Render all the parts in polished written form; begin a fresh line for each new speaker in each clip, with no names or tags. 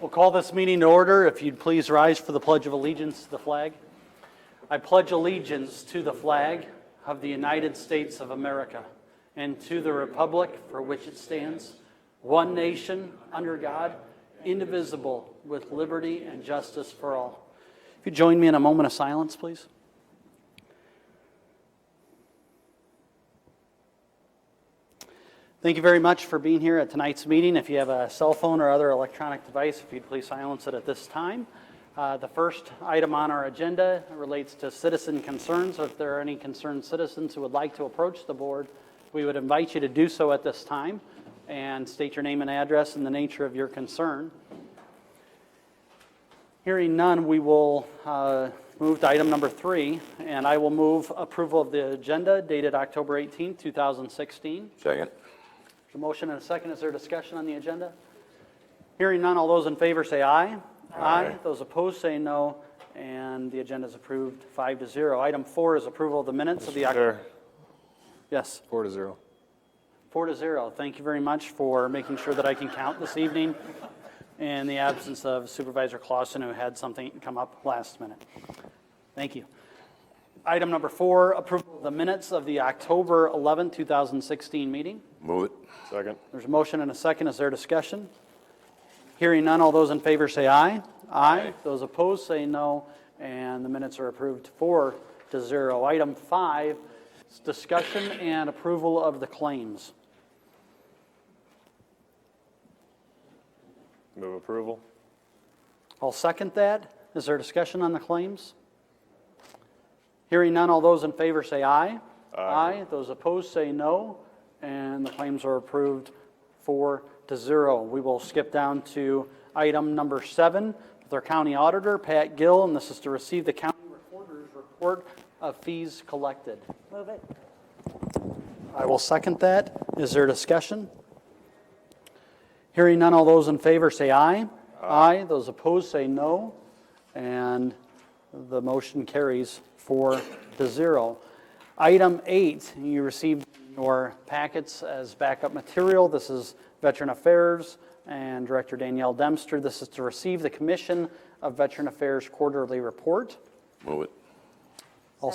We'll call this meeting to order. If you'd please rise for the Pledge of Allegiance to the flag. I pledge allegiance to the flag of the United States of America and to the republic for which it stands, one nation, under God, indivisible, with liberty and justice for all. If you join me in a moment of silence, please. Thank you very much for being here at tonight's meeting. If you have a cell phone or other electronic device, if you'd please silence it at this time. The first item on our agenda relates to citizen concerns. If there are any concerned citizens who would like to approach the board, we would invite you to do so at this time and state your name and address and the nature of your concern. Hearing none, we will move to item number 3, and I will move approval of the agenda dated October 18, 2016.
Second.
There's a motion and a second. Is there discussion on the agenda? Hearing none, all those in favor say aye. Aye. Those opposed say no, and the agenda is approved 5-0. Item 4 is approval of the minutes of the October. Yes.
4-0.
4-0. Thank you very much for making sure that I can count this evening in the absence of Supervisor Clausen, who had something come up last minute. Thank you. Item number 4, approval of the minutes of the October 11, 2016 meeting.
Move it.
Second.
There's a motion and a second. Is there discussion? Hearing none, all those in favor say aye. Aye. Those opposed say no, and the minutes are approved 4-0. Item 5 is discussion and approval of the claims.
Move approval.
I'll second that. Is there discussion on the claims? Hearing none, all those in favor say aye. Aye. Those opposed say no, and the claims are approved 4-0. We will skip down to item number 7 with our county auditor, Pat Gill, and this is to receive the county recorder's report of fees collected.
Move it.
I will second that. Is there discussion? Hearing none, all those in favor say aye. Aye. Those opposed say no, and the motion carries 4-0. Item 8, you received your packets as backup material. This is Veteran Affairs and Director Danielle Dempster. This is to receive the Commission of Veteran Affairs quarterly report.
Move it.
I'll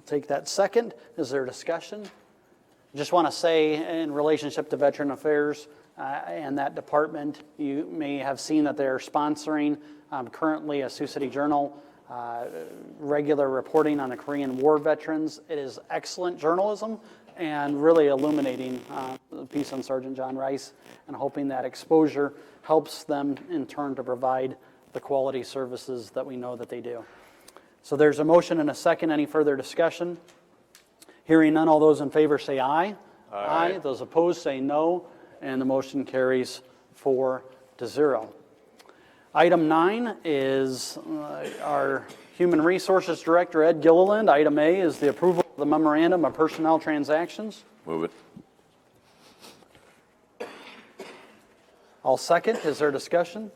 take that second. Is there discussion? Just want to say, in relationship to Veteran Affairs and that department, you may have seen that they're sponsoring currently a Sioux City Journal regular reporting on the Korean War veterans. It is excellent journalism and really illuminating the piece on Sergeant John Rice, and hoping that exposure helps them in turn to provide the quality services that we know that they do. So there's a motion and a second. Any further discussion? Hearing none, all those in favor say aye. Aye. Those opposed say no, and the motion carries 4-0. Item 9 is our Human Resources Director, Ed Gilliland. Item A is the approval of the Memorandum of Personnel Transactions.
Move it.
I'll second. Is there discussion?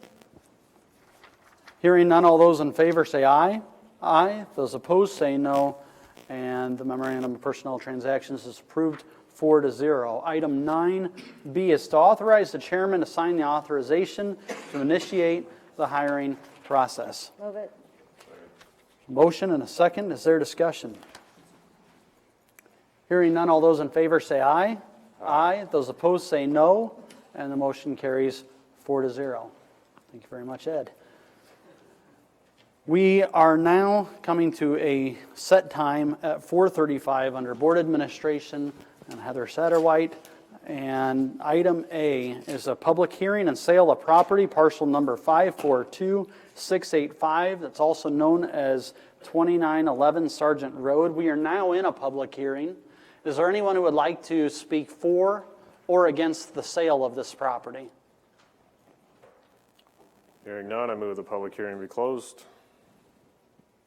Hearing none, all those in favor say aye. Aye. Those opposed say no, and the Memorandum of Personnel Transactions is approved 4-0. Item 9B is to authorize the chairman to sign the authorization to initiate the hiring process.
Move it.
Motion and a second. Is there discussion? Hearing none, all those in favor say aye. Aye. Those opposed say no, and the motion carries 4-0. Thank you very much, Ed. We are now coming to a set time at 4:35 under Board Administration and Heather Satterwhite. And item A is a public hearing and sale of property, parcel number 542685. That's also known as 2911 Sargent Road. We are now in a public hearing. Is there anyone who would like to speak for or against the sale of this property?
Hearing none, I move the public hearing be closed.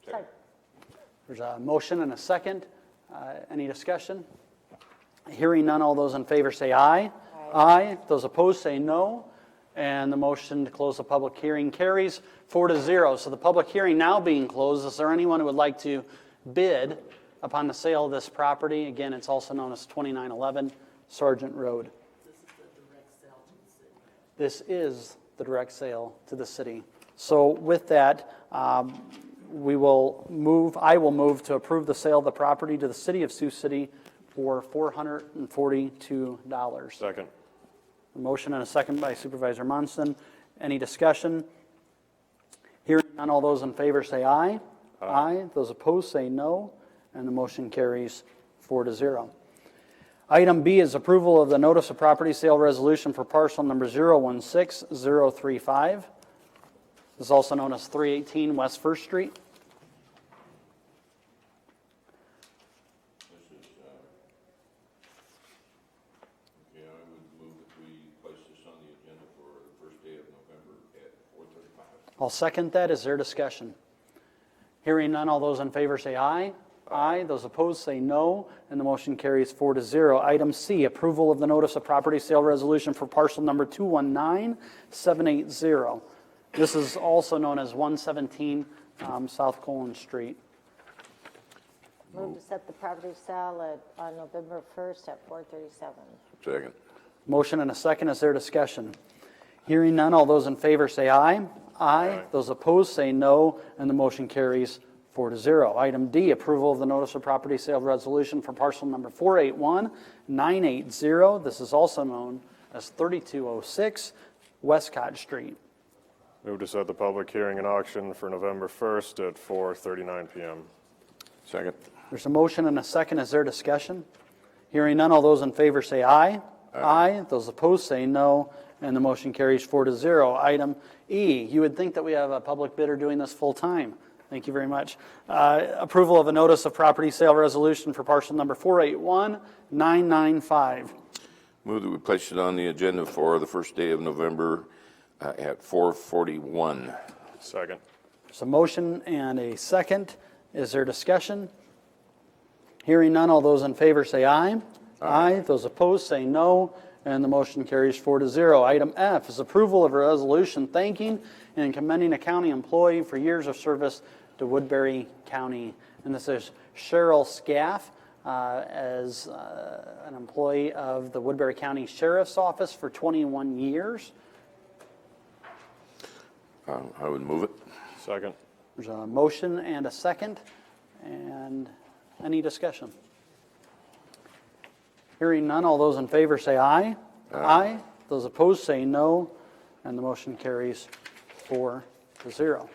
Second.
There's a motion and a second. Any discussion? Hearing none, all those in favor say aye. Aye. Those opposed say no. And the motion to close the public hearing carries 4-0. So the public hearing now being closed, is there anyone who would like to bid upon the sale of this property? Again, it's also known as 2911 Sargent Road.
This is the direct sale to the city.
This is the direct sale to the city. So with that, I will move to approve the sale of the property to the city of Sioux City for $442.
Second.
A motion and a second by Supervisor Munson. Any discussion? Hearing none, all those in favor say aye. Aye. Those opposed say no, and the motion carries 4-0. Item B is approval of the notice of property sale resolution for parcel number 016035. This is also known as 318 West First Street.
I would move that we place this on the agenda for the first day of November at 4:35.
I'll second that. Is there discussion? Hearing none, all those in favor say aye. Aye. Those opposed say no, and the motion carries 4-0. Item C, approval of the notice of property sale resolution for parcel number 219780. This is also known as 117 South Colon Street.
Move to set the property sale on November 1st at 4:37.
Second.
Motion and a second. Is there discussion? Hearing none, all those in favor say aye. Aye. Those opposed say no, and the motion carries 4-0. Item D, approval of the notice of property sale resolution for parcel number 481980. This is also known as 3206 Westcott Street.
Move to set the public hearing and auction for November 1st at 4:39 p.m.
Second.
There's a motion and a second. Is there discussion? Hearing none, all those in favor say aye. Aye. Those opposed say no, and the motion carries 4-0. Item E, you would think that we have a public bidder doing this full time. Thank you very much. Approval of a notice of property sale resolution for parcel number 481995.
Move that we place it on the agenda for the first day of November at 4:41.
Second.
There's a motion and a second. Is there discussion? Hearing none, all those in favor say aye. Aye. Those opposed say no, and the motion carries 4-0. Item F is approval of a resolution thanking and commending a county employee for years of service to Woodbury County. And this is Cheryl Scaff as an employee of the Woodbury County Sheriff's Office for 21 years.
I would move it.
Second.
There's a motion and a second. And any discussion? Hearing none, all those in favor say aye. Aye. Those opposed say no, and the motion carries 4-0.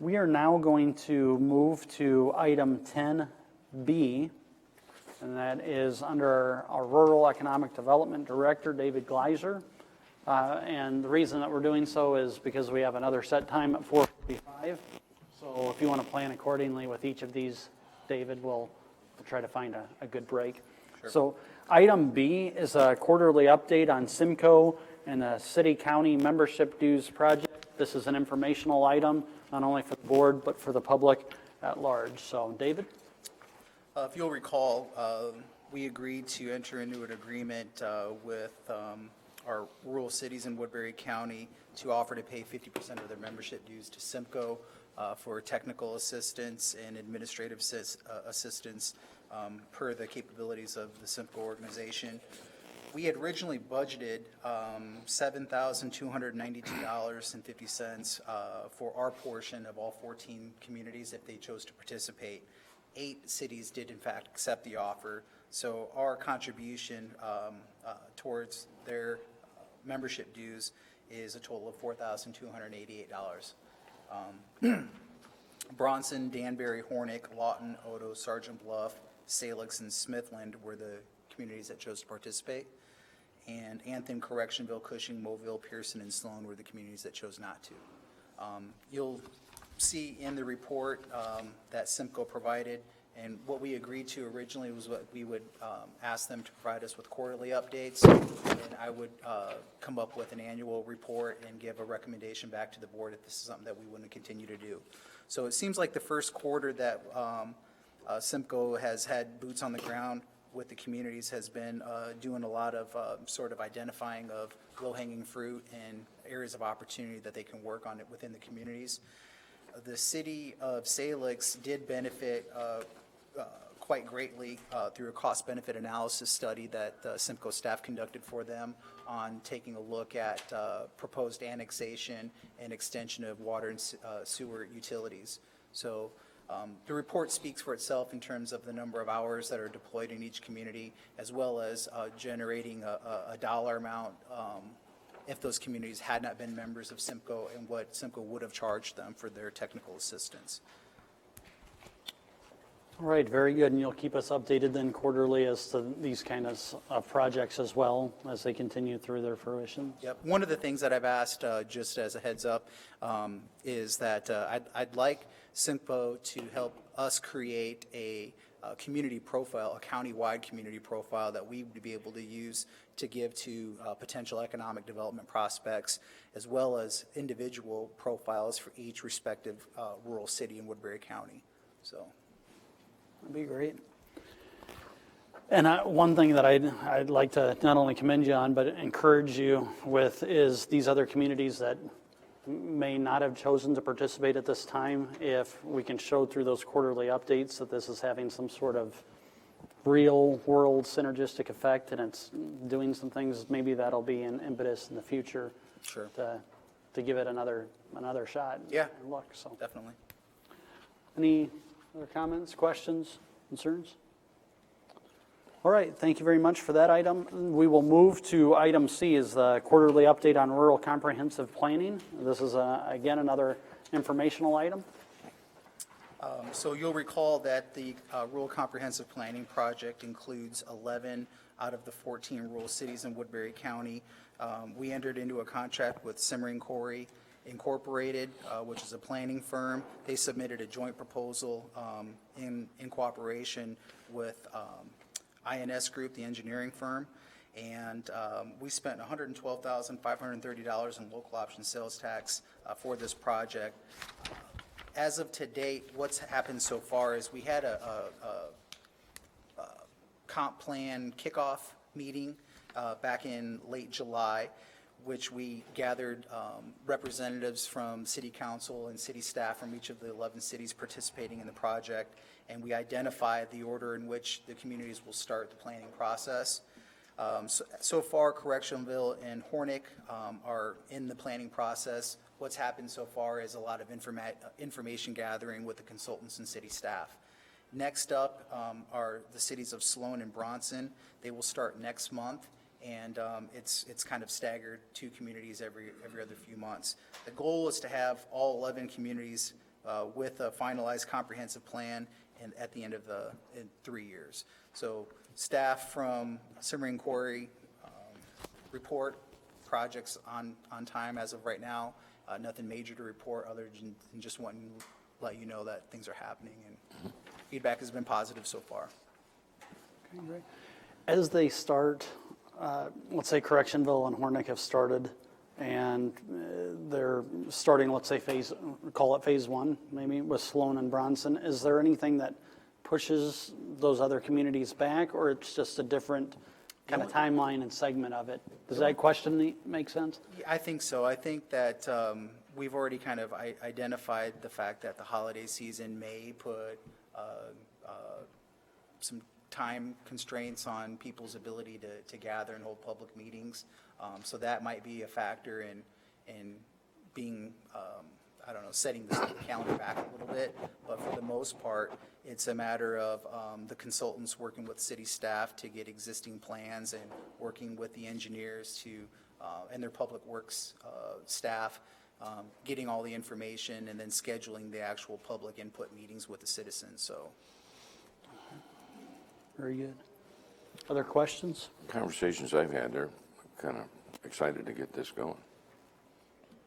We are now going to move to item 10B, and that is under our Rural Economic Development Director, David Gleiser. And the reason that we're doing so is because we have another set time at 4:45. So if you want to plan accordingly with each of these, David, we'll try to find a good break. Sure. So item B is a quarterly update on Simcoe and the city-county membership dues project. This is an informational item, not only for the board, but for the public at large. So, David?
If you'll recall, we agreed to enter into an agreement with our rural cities in Woodbury County to offer to pay 50% of their membership dues to Simcoe for technical assistance and administrative assistance per the capabilities of the Simcoe organization. We had originally budgeted $7,292.50 for our portion of all 14 communities if they chose to participate. 8 cities did in fact accept the offer, so our contribution towards their membership dues is a total of $4,288. Bronson, Danbury, Hornick, Lawton, Odo, Sergeant Bluff, Salix, and Smithland were the communities that chose to participate. And Anthem, Correctionville, Cushing, Mobile, Pearson, and Sloan were the communities that chose not to. You'll see in the report that Simcoe provided, and what we agreed to originally was what we would ask them to provide us with quarterly updates, and I would come up with an annual report and give a recommendation back to the board if this is something that we want to continue to do. So it seems like the first quarter that Simcoe has had boots on the ground with the communities has been doing a lot of sort of identifying of low-hanging fruit and areas of opportunity that they can work on it within the communities. The city of Salix did benefit quite greatly through a cost-benefit analysis study that Simcoe staff conducted for them on taking a look at proposed annexation and extension of water and sewer utilities. So the report speaks for itself in terms of the number of hours that are deployed in each community, as well as generating a dollar amount if those communities had not been members of Simcoe and what Simcoe would have charged them for their technical assistance.
All right, very good, and you'll keep us updated then quarterly as to these kind of projects as well as they continue through their fruition.
Yep. One of the things that I've asked, just as a heads up, is that I'd like Simcoe to help us create a community profile, a county-wide community profile that we would be able to use to give to potential economic development prospects, as well as individual profiles for each respective rural city in Woodbury County. So.
That'd be great. And one thing that I'd like to not only commend you on, but encourage you with is these other communities that may not have chosen to participate at this time, if we can show through those quarterly updates that this is having some sort of real world synergistic effect and it's doing some things, maybe that'll be an impetus in the future.
Sure.
To give it another shot.
Yeah.
And look, so.
Definitely.
Any other comments, questions, concerns? All right, thank you very much for that item. We will move to item C, is the quarterly update on rural comprehensive planning. This is, again, another informational item.
So you'll recall that the Rural Comprehensive Planning Project includes 11 out of the 14 rural cities in Woodbury County. We entered into a contract with Simmering Corey Incorporated, which is a planning firm. They submitted a joint proposal in cooperation with INS Group, the engineering firm, and we spent $112,530 in local option sales tax for this project. As of to date, what's happened so far is we had a comp plan kickoff meeting back in late July, which we gathered representatives from city council and city staff from each of the 11 cities participating in the project, and we identified the order in which the communities will start the planning process. So far, Correctionville and Hornick are in the planning process. What's happened so far is a lot of information gathering with the consultants and city staff. Next up are the cities of Sloan and Bronson. They will start next month, and it's kind of staggered, 2 communities every other few months. The goal is to have all 11 communities with a finalized comprehensive plan and at the end of in 3 years. So staff from Simmering Quarry report projects on time as of right now. Nothing major to report other than just wanting to let you know that things are happening, and feedback has been positive so far.
Okay, great. As they start, let's say Correctionville and Hornick have started, and they're starting, let's say call it phase 1, maybe with Sloan and Bronson. Is there anything that pushes those other communities back, or it's just a different kind of timeline and segment of it? Does that question make sense?
I think so. I think that we've already kind of identified the fact that the holiday season may put some time constraints on people's ability to gather and hold public meetings. So that might be a factor in being, I don't know, setting the calendar back a little bit. But for the most part, it's a matter of the consultants working with city staff to get existing plans and working with the engineers to and their public works staff, getting all the information and then scheduling the actual public input meetings with the citizens. So.
Very good. Other questions?
Conversations I've had, they're kind of excited to get this going.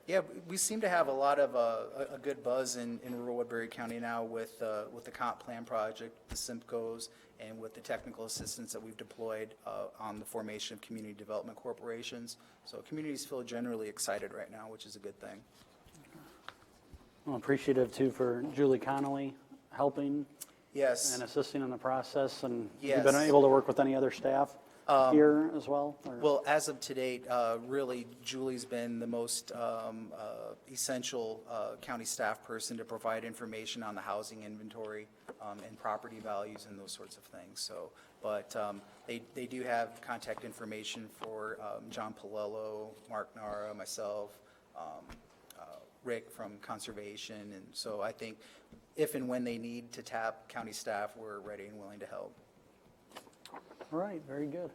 Yeah, we seem to have a lot of a good buzz in rural Woodbury County now with the comp plan project, the Simcoes, and with the technical assistance that we've deployed on the formation of community development corporations. So communities feel generally excited right now, which is a good thing.
I'm appreciative too for Julie Connolly helping
Yes.
and assisting in the process. And
Yes.
you've been able to work with any other staff? here as well? or-
Well, as of to date, really, Julie's been the most essential county staff person to provide information on the housing inventory and property values and those sorts of things. So, but they do have contact information for John Palello, Mark Nara, myself, Rick from Conservation. And so I think if and when they need to tap county staff, we're ready and willing to help.
All right, very good.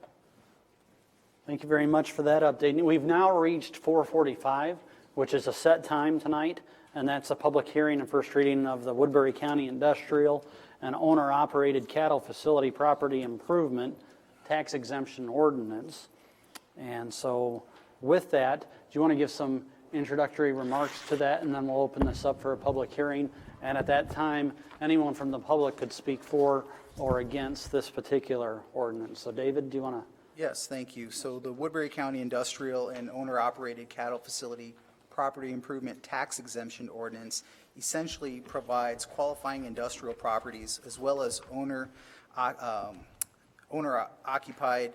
Thank you very much for that update. We've now reached 4:45, which is a set time tonight, and that's a public hearing and first reading of the Woodbury County Industrial and Owner-Operated Cattle Facility Property Improvement Tax Exemption Ordinance. And so with that, do you want to give some introductory remarks to that, and then we'll open this up for a public hearing. And at that time, anyone from the public could speak for or against this particular ordinance. So David, do you want to?
Yes, thank you. So the Woodbury County Industrial and Owner-Operated Cattle Facility Property Improvement Tax Exemption Ordinance essentially provides qualifying industrial properties as well as owner-occupied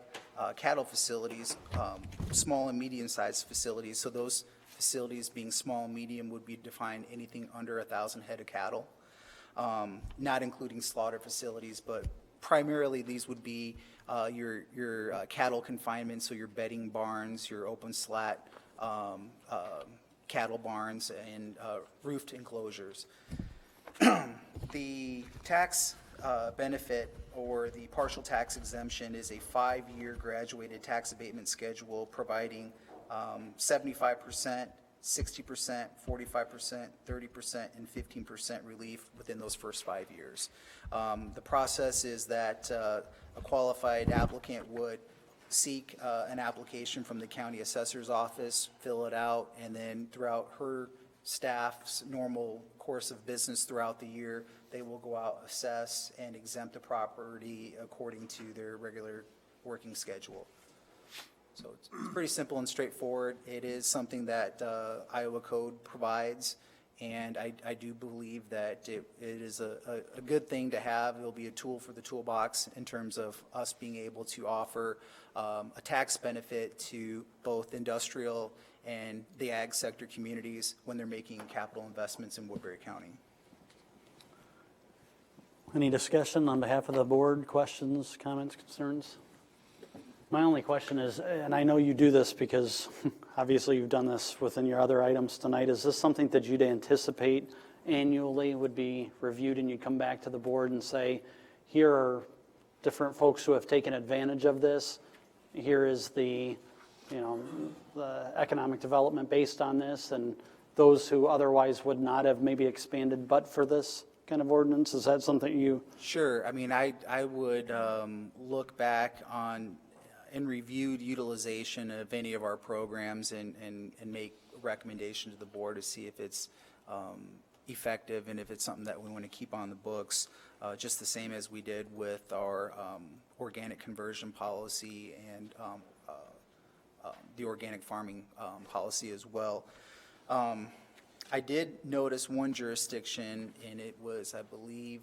cattle facilities, small and medium-sized facilities. So those facilities being small and medium would be defined anything under 1,000 head of cattle, not including slaughter facilities, but primarily these would be your cattle confinement, so your bedding barns, your open slat cattle barns, and roofed enclosures. The tax benefit or the partial tax exemption is a 5-year graduated tax abatement schedule providing 75%, 60%, 45%, 30%, and 15% relief within those first 5 years. The process is that a qualified applicant would seek an application from the county assessor's office, fill it out, and then throughout her staff's normal course of business throughout the year, they will go out, assess, and exempt the property according to their regular working schedule. So it's pretty simple and straightforward. It is something that Iowa Code provides, and I do believe that it is a good thing to have. It'll be a tool for the toolbox in terms of us being able to offer a tax benefit to both industrial and the ag sector communities when they're making capital investments in Woodbury County.
Any discussion on behalf of the board? Questions, comments, concerns? My only question is, and I know you do this because obviously you've done this within your other items tonight, is this something that you'd anticipate annually would be reviewed and you'd come back to the board and say, here are different folks who have taken advantage of this, here is the economic development based on this, and those who otherwise would not have maybe expanded but for this kind of ordinance? Is that something you?
Sure. I mean, I would look back on and reviewed utilization of any of our programs and make a recommendation to the board to see if it's effective and if it's something that we want to keep on the books, just the same as we did with our organic conversion policy and the organic farming policy as well. I did notice one jurisdiction, and it was, I believe,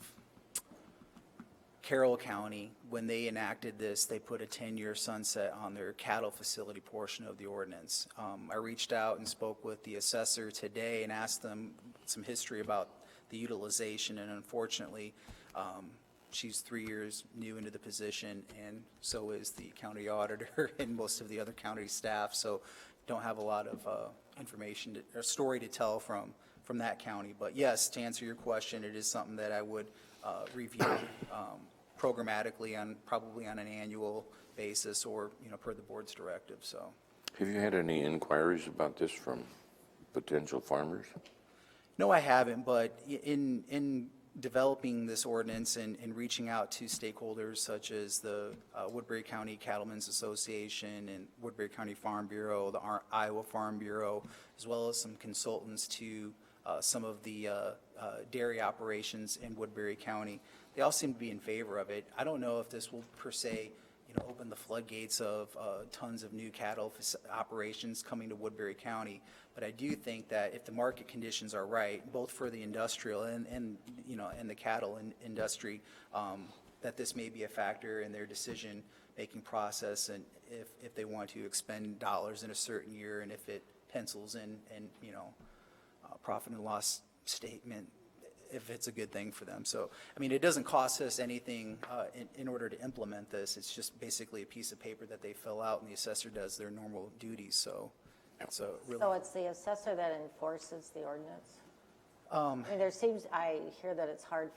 Carroll County. When they enacted this, they put a 10-year sunset on their cattle facility portion of the ordinance. I reached out and spoke with the assessor today and asked them some history about the utilization, and unfortunately, she's 3 years new into the position, and so is the county auditor and most of the other county staff, so don't have a lot of information or story to tell from that county. But yes, to answer your question, it is something that I would review programmatically probably on an annual basis or, per the board's directive, so.
Have you had any inquiries about this from potential farmers?
No, I haven't, but in developing this ordinance and reaching out to stakeholders such as the Woodbury County Cattlemen's Association and Woodbury County Farm Bureau, the Iowa Farm Bureau, as well as some consultants to some of the dairy operations in Woodbury County, they all seem to be in favor of it. I don't know if this will per se open the floodgates of tons of new cattle operations coming to Woodbury County. But I do think that if the market conditions are right, both for the industrial and the cattle industry, that this may be a factor in their decision making process, and if they want to expend dollars in a certain year, and if it pencils in, and, you know, profit and loss statement, if it's a good thing for them. So, I mean, it doesn't cost us anything in order to implement this. It's just basically a piece of paper that they fill out, and the assessor does their normal duties, so really.
So it's the assessor that enforces the ordinance? I mean, I hear that it's hard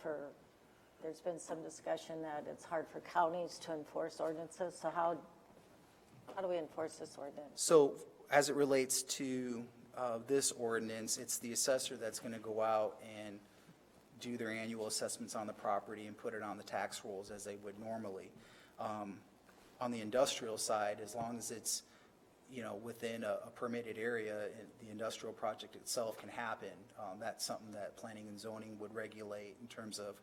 there's been some discussion that it's hard for counties to enforce ordinances, so how do we enforce this ordinance?
So as it relates to this ordinance, it's the assessor that's going to go out and do their annual assessments on the property and put it on the tax rolls as they would normally. On the industrial side, as long as it's, you know, within a permitted area, the industrial project itself can happen. That's something that planning and zoning would regulate in terms of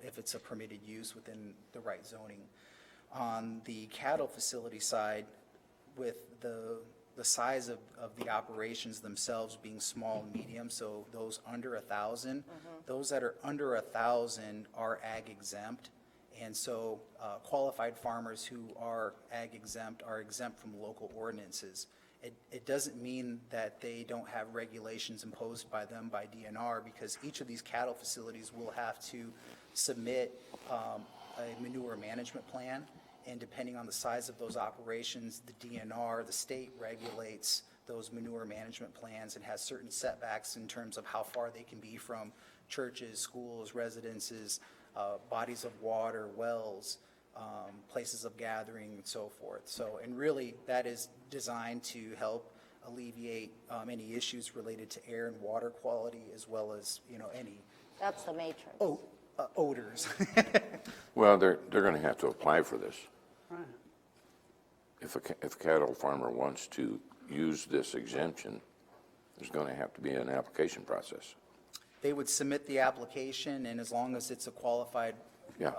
if it's a permitted use within the right zoning. On the cattle facility side, with the size of the operations themselves being small and medium, so those under 1,000, those that are under 1,000 are ag exempt. And so qualified farmers who are ag exempt are exempt from local ordinances. It doesn't mean that they don't have regulations imposed by them by DNR, because each of these cattle facilities will have to submit a manure management plan. And depending on the size of those operations, the DNR, the state, regulates those manure management plans and has certain setbacks in terms of how far they can be from churches, schools, residences, bodies of water, wells, places of gathering, and so forth. So, and really, that is designed to help alleviate any issues related to air and water quality, as well as, you know, any
That's the matrix.
odors.
Well, they're going to have to apply for this. If a cattle farmer wants to use this exemption, there's going to have to be an application process.
They would submit the application, and as long as it's a qualified
Yeah,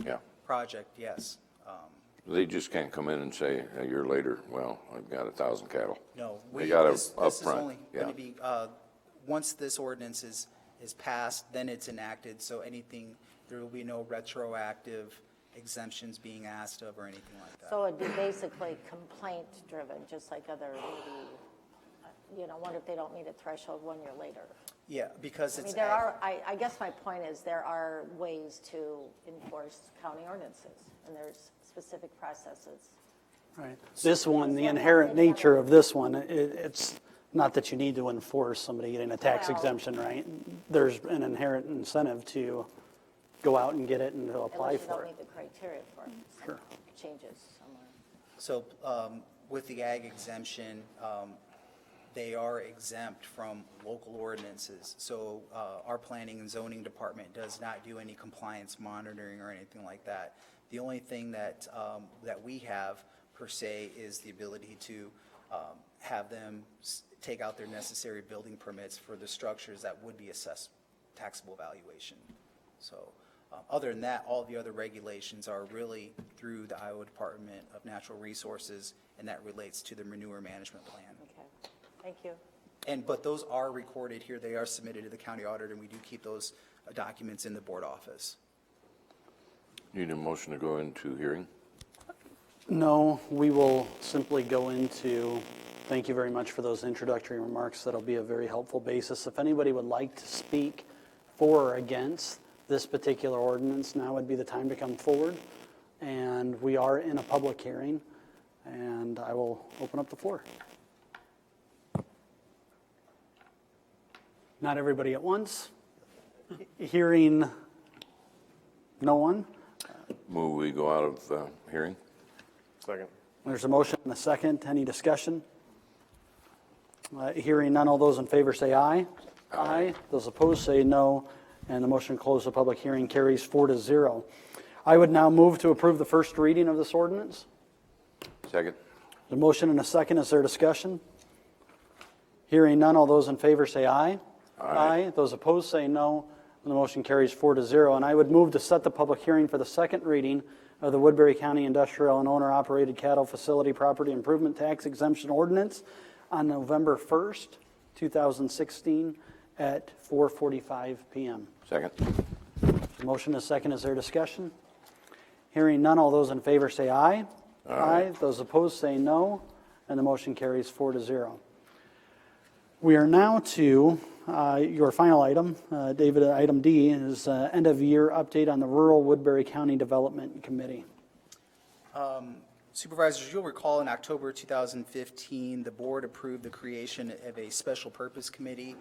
yeah.
project, yes.
They just can't come in and say a year later, well, I've got 1,000 cattle.
No,
They got to
this is
upfront.
only
Yeah.
going to be, once this ordinance is passed, then it's enacted, so there will be no retroactive exemptions being asked of or anything like that.
So it'd be basically complaint-driven, just like other, maybe, you know, wonder if they don't meet a threshold 1 year later.
Yeah, because
I mean,
it's.
I guess my point is there are ways to enforce county ordinances, and there's specific processes.
Right. This one, the inherent nature of this one, it's not that you need to enforce somebody getting a tax
Well-
exemption, right? There's an inherent incentive to go out and get it and to apply
Unless you don't
for it.
meet the criteria for it.
Sure.
Changes somewhere.
So with the ag exemption, they are exempt from local ordinances. So our planning and zoning department does not do any compliance monitoring or anything like that. The only thing that we have per se is the ability to have them take out their necessary building permits for the structures that would be assessed taxable valuation. So other than that, all the other regulations are really through the Iowa Department of Natural Resources, and that relates to the manure management plan.
Okay, thank you.
But those are recorded here. They are submitted to the county auditor, and we do keep those documents in the board office.
Need a motion to go into hearing?
No, we will simply go into, thank you very much for those introductory remarks. That'll be a very helpful basis. If anybody would like to speak for or against this particular ordinance, now would be the time to come forward. And we are in a public hearing, and I will open up the floor. Not everybody at once. Hearing no one.
Move we go out of the hearing?
Second.
There's a motion and a second. Any discussion? Hearing none, all those in favor say aye. Aye. Those opposed say no, and the motion to close the public hearing carries 4-0. I would now move to approve the first reading of this ordinance.
Second?
The motion and a second. Is there discussion? Hearing none, all those in favor say aye. Aye. Those opposed say no, and the motion carries 4-0. And I would move to set the public hearing for the second reading of the Woodbury County Industrial and Owner-Operated Cattle Facility Property Improvement Tax Exemption Ordinance on November 1st, 2016 at 4:45 p.m.
Second?
The motion is second. Is there discussion? Hearing none, all those in favor say aye. Aye. Those opposed say no, and the motion carries 4-0. We are now to your final item, David. Item D is end of year update on the Rural Woodbury County Development Committee.
Supervisors, you'll recall in October 2015, the board approved the creation of a special purpose committee,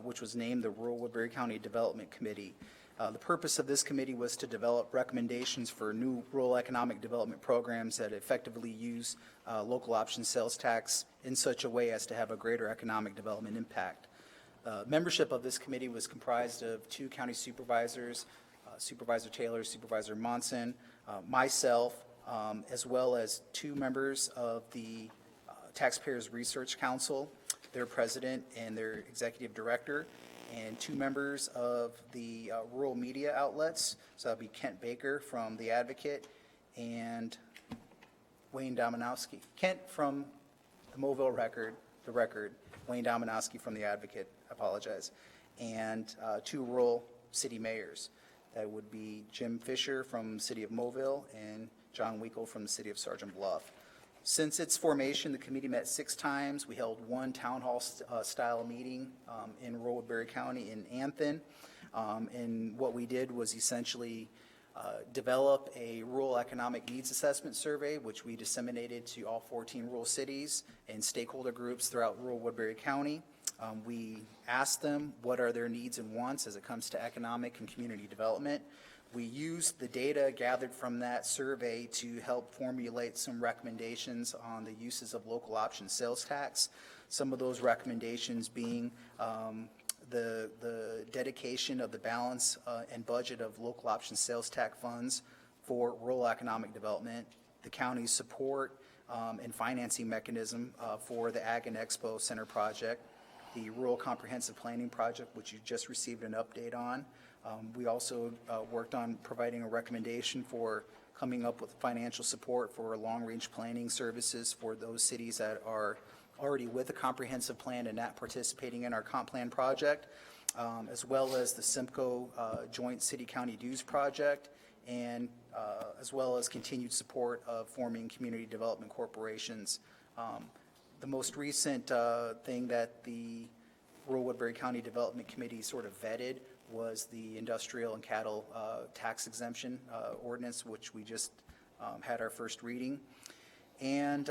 which was named the Rural Woodbury County Development Committee. The purpose of this committee was to develop recommendations for new rural economic development programs that effectively use local option sales tax in such a way as to have a greater economic development impact. Membership of this committee was comprised of 2 county supervisors, Supervisor Taylor, Supervisor Monson, myself, as well as 2 members of the Taxpayers Research Council, their president and their executive director, and 2 members of the rural media outlets. So that'd be Kent Baker from The Advocate and Wayne Dominowski. Kent from the Mobile Record, Wayne Dominowski from The Advocate, I apologize, and 2 rural city mayors. That would be Jim Fisher from the city of Mobile and John Weekle from the city of Sergeant Bluff. Since its formation, the committee met 6 times. We held 1 town hall style meeting in rural Woodbury County in Anthon. And what we did was essentially develop a rural economic needs assessment survey, which we disseminated to all 14 rural cities and stakeholder groups throughout rural Woodbury County. We asked them what are their needs and wants as it comes to economic and community development. We used the data gathered from that survey to help formulate some recommendations on the uses of local option sales tax. Some of those recommendations being the dedication of the balance and budget of local option sales tax funds for rural economic development, the county's support and financing mechanism for the Ag and Expo Center project, the Rural Comprehensive Planning Project, which you just received an update on. We also worked on providing a recommendation for coming up with financial support for long-range planning services for those cities that are already with a comprehensive plan and not participating in our comp plan project, as well as the Simcoe Joint City-County Dues Project, and as well as continued support of forming community development corporations. The most recent thing that the Rural Woodbury County Development Committee sort of vetted was the industrial and cattle tax exemption ordinance, which we just had our first reading. And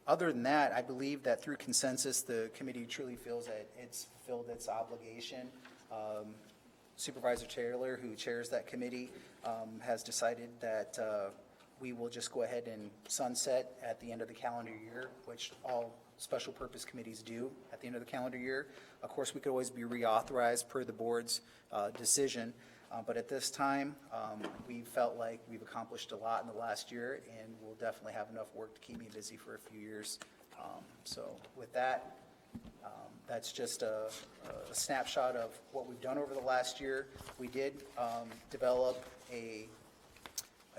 other than that, I believe that through consensus, the committee truly feels that it's fulfilled its obligation. Supervisor Taylor, who chairs that committee, has decided that we will just go ahead and sunset at the end of the calendar year, which all special purpose committees do at the end of the calendar year. Of course, we could always be reauthorized per the board's decision, but at this time, we felt like we've accomplished a lot in the last year, and we'll definitely have enough work to keep me busy for a few years. So with that, that's just a snapshot of what we've done over the last year. We did develop a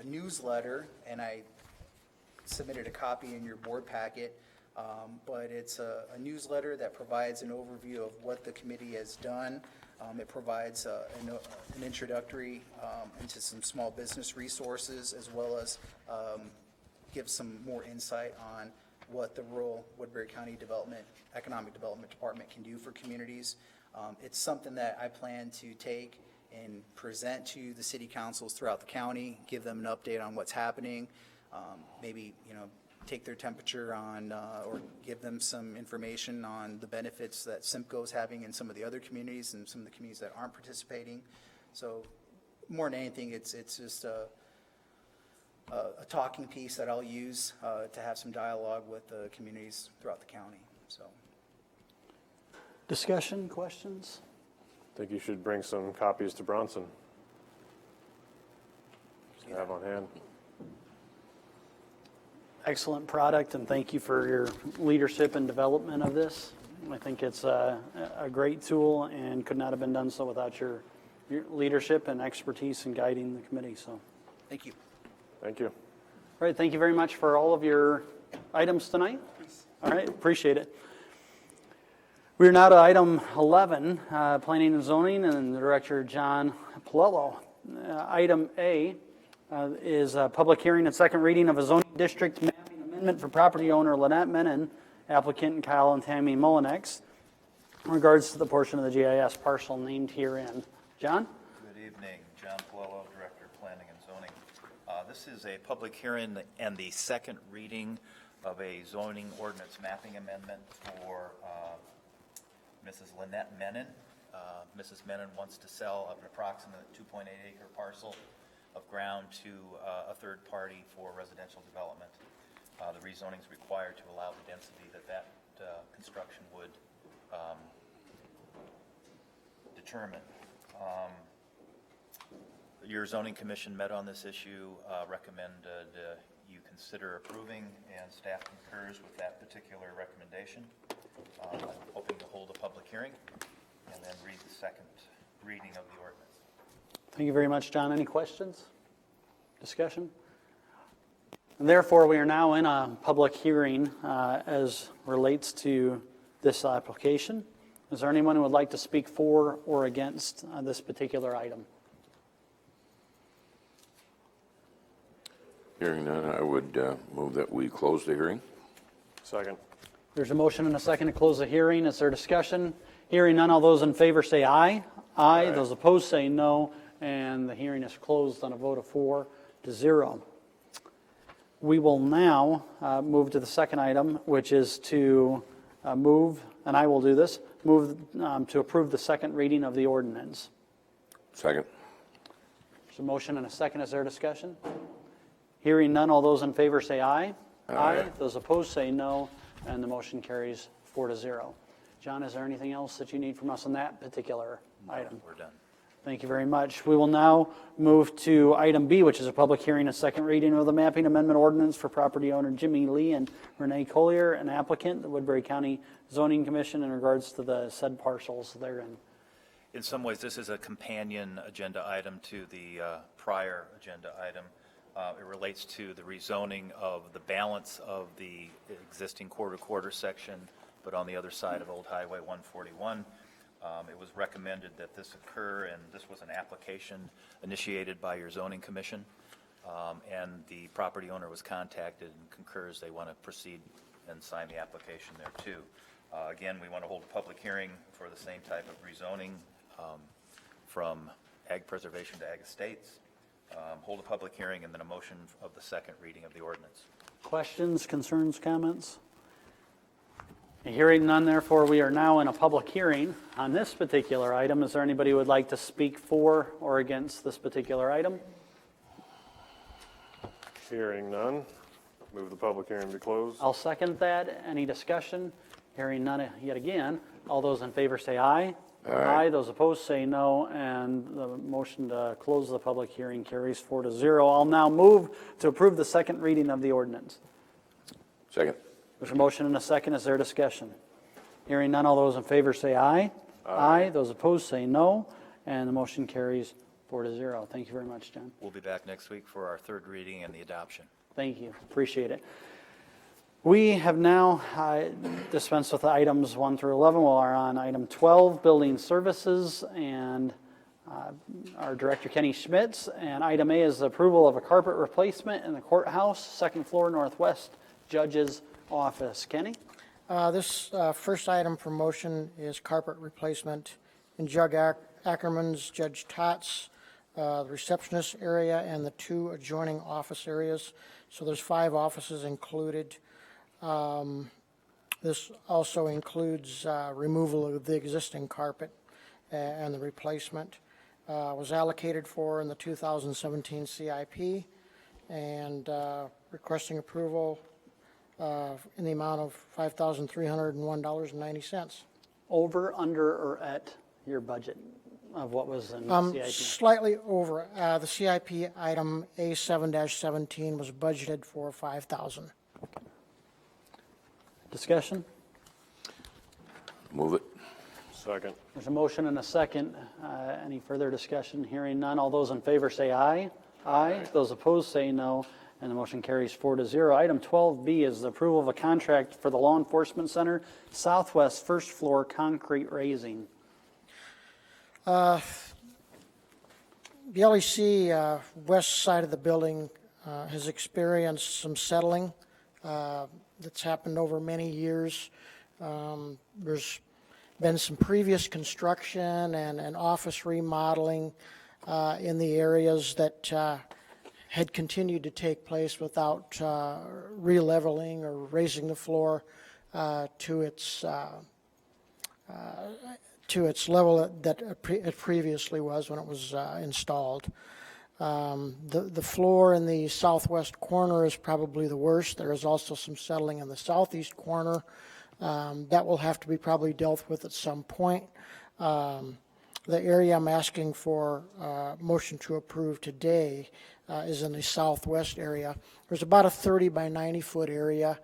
newsletter, and I submitted a copy in your board packet, but it's a newsletter that provides an overview of what the committee has done. It provides an introductory into some small business resources, as well as gives some more insight on what the Rural Woodbury County Economic Development Department can do for communities. It's something that I plan to take and present to the city councils throughout the county, give them an update on what's happening, maybe, take their temperature on, or give them some information on the benefits that Simcoe is having in some of the other communities and some of the communities that aren't participating. So more than anything, it's just a talking piece that I'll use to have some dialogue with the communities throughout the county. So,
Discussion, questions?
I think you should bring some copies to Bronson. Just to have on hand.
Excellent product, and thank you for your leadership and development of this. I think it's a great tool and could not have been done so without your leadership and expertise in guiding the committee. So,
thank you.
Thank you.
all right, thank you very much for all of your items tonight. All right, appreciate it. We are now to item 11, Planning and Zoning, and Director John Palello. Item A, is a public hearing and second reading of a zoning district mapping amendment for property owner Lynette Menon, applicant Kyle and Tammy Mullinex, in regards to the portion of the GIS parcel named herein. John?
Good evening, John Puello, Director of Planning and Zoning. This is a public hearing and the second reading of a zoning ordinance mapping amendment for Mrs. Lynette Menon. Mrs. Menon wants to sell an approximate 2.8 acre parcel of ground to a third party for residential development. The rezoning is required to allow the density that construction would determine. Your zoning commission met on this issue, recommended you consider approving, and staff concurs with that particular recommendation. I'm hoping to hold a public hearing and then read the second reading of the ordinance.
Thank you very much, John. Any questions? Discussion? And therefore, we are now in a public hearing as relates to this application. Is there anyone who would like to speak for or against this particular item?
Hearing none, I would move that we close the hearing.
Second.
There's a motion and a second to close the hearing. Is there discussion? Hearing none, all those in favor say aye. Aye. Those opposed say no. And the hearing is closed on a vote of 4-0. We will now move to the second item, which is to move, and I will do this, move to approve the second reading of the ordinance.
Second.
There's a motion and a second. Is there discussion? Hearing none, all those in favor say aye.
Aye.
Those opposed say no, and the motion carries 4-0. John, is there anything else that you need from us on that particular item?
We're done.
Thank you very much. We will now move to item B, which is a public hearing and second reading of the mapping amendment ordinance for property owner Jimmy Lee and Renee Collier, an applicant, the Woodbury County Zoning Commission, in regards to the said parcels therein.
In some ways, this is a companion agenda item to the prior agenda item. It relates to the rezoning of the balance of the existing quarter-to-quarter section, but on the other side of Old Highway 141. It was recommended that this occur, and this was an application initiated by your zoning commission, and the property owner was contacted and concurs they want to proceed and sign the application there too. Again, we want to hold a public hearing for the same type of rezoning from ag preservation to ag estates. Hold a public hearing and then a motion of the second reading of the ordinance.
Questions, concerns, comments? Hearing none, therefore, we are now in a public hearing on this particular item. Is there anybody who would like to speak for or against this particular item?
Hearing none, move the public hearing be closed.
I'll second that. Any discussion? Hearing none yet again. All those in favor say aye. Aye. Those opposed say no, and the motion to close the public hearing carries 4-0. I'll now move to approve the second reading of the ordinance.
Second.
There's a motion and a second. Is there discussion? Hearing none, all those in favor say aye. Aye. Those opposed say no, and the motion carries 4-0. Thank you very much, John.
We'll be back next week for our third reading and the adoption.
Thank you. Appreciate it. We have now dispensed with items 1 through 11. We are on item 12, building services, and our director, Kenny Schmitz. And item A is the approval of a carpet replacement in the courthouse, second floor northwest judge's office. Kenny?
This first item for motion is carpet replacement in Judge Ackerman's, Judge Tots, the receptionist area, and the 2 adjoining office areas. So there's 5 offices included. This also includes removal of the existing carpet and the replacement. Was allocated for in the 2017 CIP, and requesting approval in the amount of $5,301.90.
Over, under, or at your budget of what was in CIP?
Slightly over. The CIP item A7-17 was budgeted for $5,000.
Discussion?
Move it.
Second.
There's a motion and a second. Any further discussion? Hearing none. All those in favor say aye. Aye. Those opposed say no, and the motion carries 4-0. Item 12B is the approval of a contract for the Law Enforcement Center Southwest first floor concrete raising.
The LEC west side of the building has experienced some settling that's happened over many years. There's been some previous construction and office remodeling in the areas that had continued to take place without re-leveling or raising the floor to its level that it previously was when it was installed. The floor in the southwest corner is probably the worst. There is also some settling in the southeast corner. That will have to be probably dealt with at some point. The area I'm asking for motion to approve today is in the southwest area. There's about a 30 by 90 foot area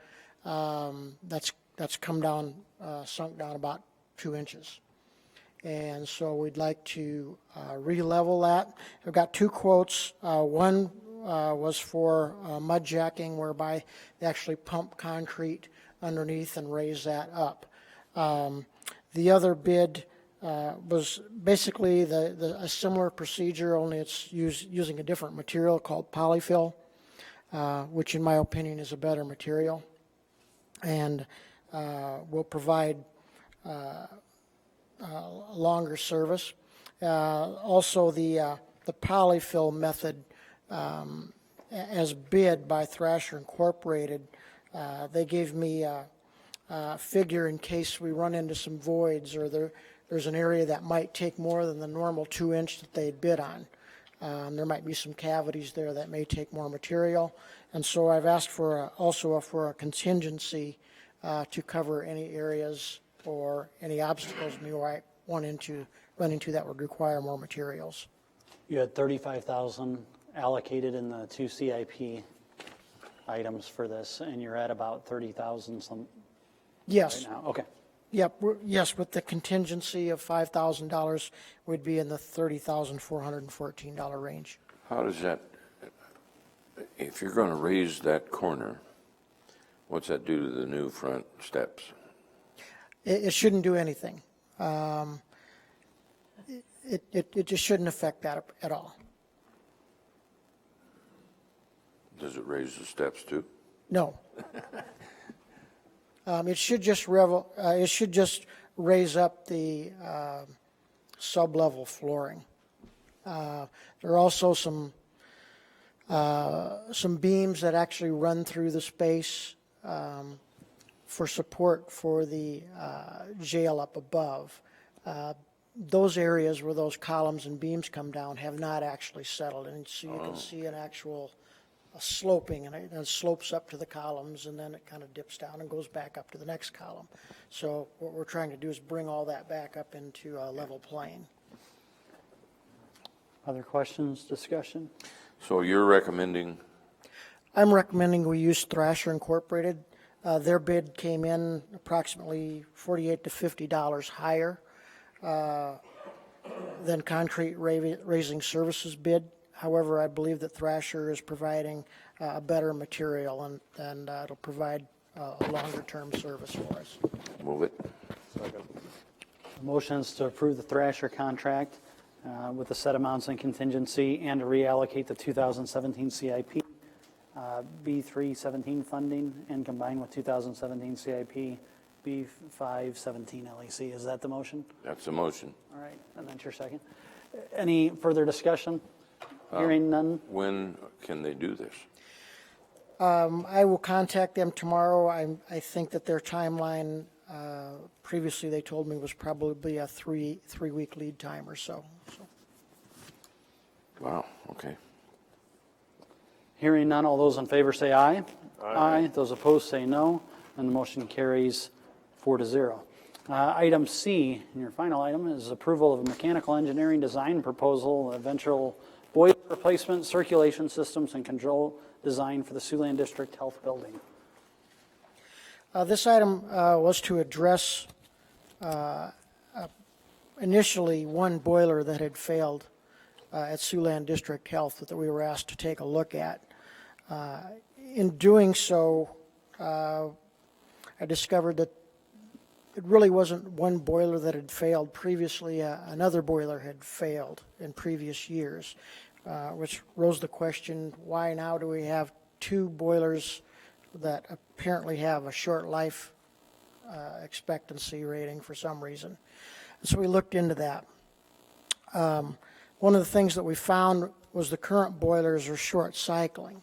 that's come down, sunk down about 2 inches. And so we'd like to re-level that. I've got two quotes. One was for mud jacking, whereby they actually pump concrete underneath and raise that up. The other bid was basically a similar procedure, only it's using a different material called polyfill, which in my opinion is a better material, and will provide longer service. Also, the polyfill method, as bid by Thrasher Incorporated, they gave me a figure in case we run into some voids or there's an area that might take more than the normal 2 inch that they'd bid on. There might be some cavities there that may take more material, and so I've asked for also for a contingency to cover any areas or any obstacles we might run into that would require more materials.
You had 35,000 allocated in the two CIP items for this, and you're at about 30,000 some
Yes.
right now. Okay.
Yep. Yes, with the contingency of $5,000, we'd be in the $30,414 range.
How does that, if you're going to raise that corner, what's that do to the new front steps?
It shouldn't do anything. It just shouldn't affect that at all.
Does it raise the steps too?
No. It should just raise up the sub-level flooring. There are also some beams that actually run through the space for support for the jail up above. Those areas where those columns and beams come down have not actually settled, and so you can see an actual sloping, and it slopes up to the columns, and then it kind of dips down and goes back up to the next column. So what we're trying to do is bring all that back up into a level plane.
Other questions, discussion?
So you're recommending?
I'm recommending we use Thrasher Incorporated. Their bid came in approximately $48 to $50 higher than Concrete Raising Services bid. However, I believe that Thrasher is providing a better material, and it'll provide a longer-term service for us.
Move it.
Motions to approve the Thrasher contract with the set amounts and contingency, and to reallocate the 2017 CIP B317 funding and combine with 2017 CIP B517 LEC. Is that the motion?
That's a motion.
All right, and that's your second. Any further discussion? Hearing none.
When can they do this?
I will contact them tomorrow. I think that their timeline, previously they told me, was probably a three-week lead time or so.
Wow, okay.
Hearing none, all those in favor say aye. Aye. Those opposed say no, and the motion carries 4-0. Item C, and your final item, is approval of a mechanical engineering design proposal, eventual boiler replacement, circulation systems, and control design for the Siouxland District Health Building.
This item was to address initially one boiler that had failed at Siouxland District Health that we were asked to take a look at. In doing so, I discovered that it really wasn't one boiler that had failed previously. Another boiler had failed in previous years, which rose the question, why now do we have two boilers that apparently have a short life expectancy rating for some reason? And so we looked into that. One of the things that we found was the current boilers are short cycling.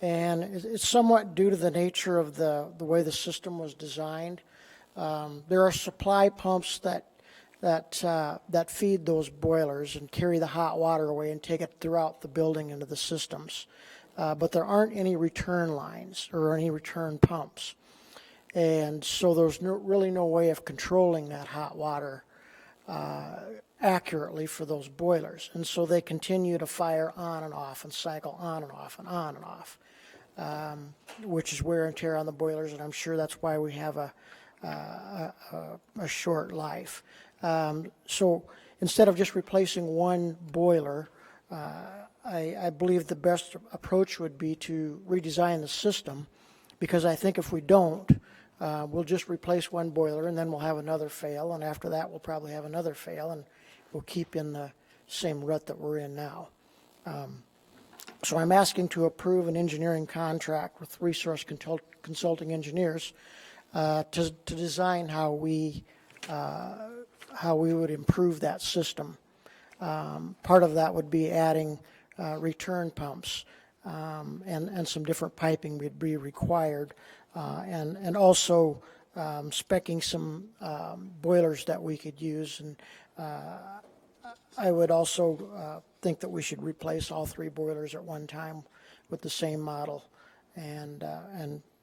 And it's somewhat due to the nature of the way the system was designed. There are supply pumps that feed those boilers and carry the hot water away and take it throughout the building into the systems. But there aren't any return lines or any return pumps. And so there's really no way of controlling that hot water accurately for those boilers. And so they continue to fire on and off and cycle on and off and on and off, which is wear and tear on the boilers, and I'm sure that's why we have a short life. So instead of just replacing one boiler, I believe the best approach would be to redesign the system, because I think if we don't, we'll just replace one boiler and then we'll have another fail, and after that we'll probably have another fail, and we'll keep in the same rut that we're in now. So I'm asking to approve an engineering contract with Resource Consulting Engineers to design how we would improve that system. Part of that would be adding return pumps and some different piping would be required, and also speccing some boilers that we could use. And I would also think that we should replace all three boilers at one time with the same model and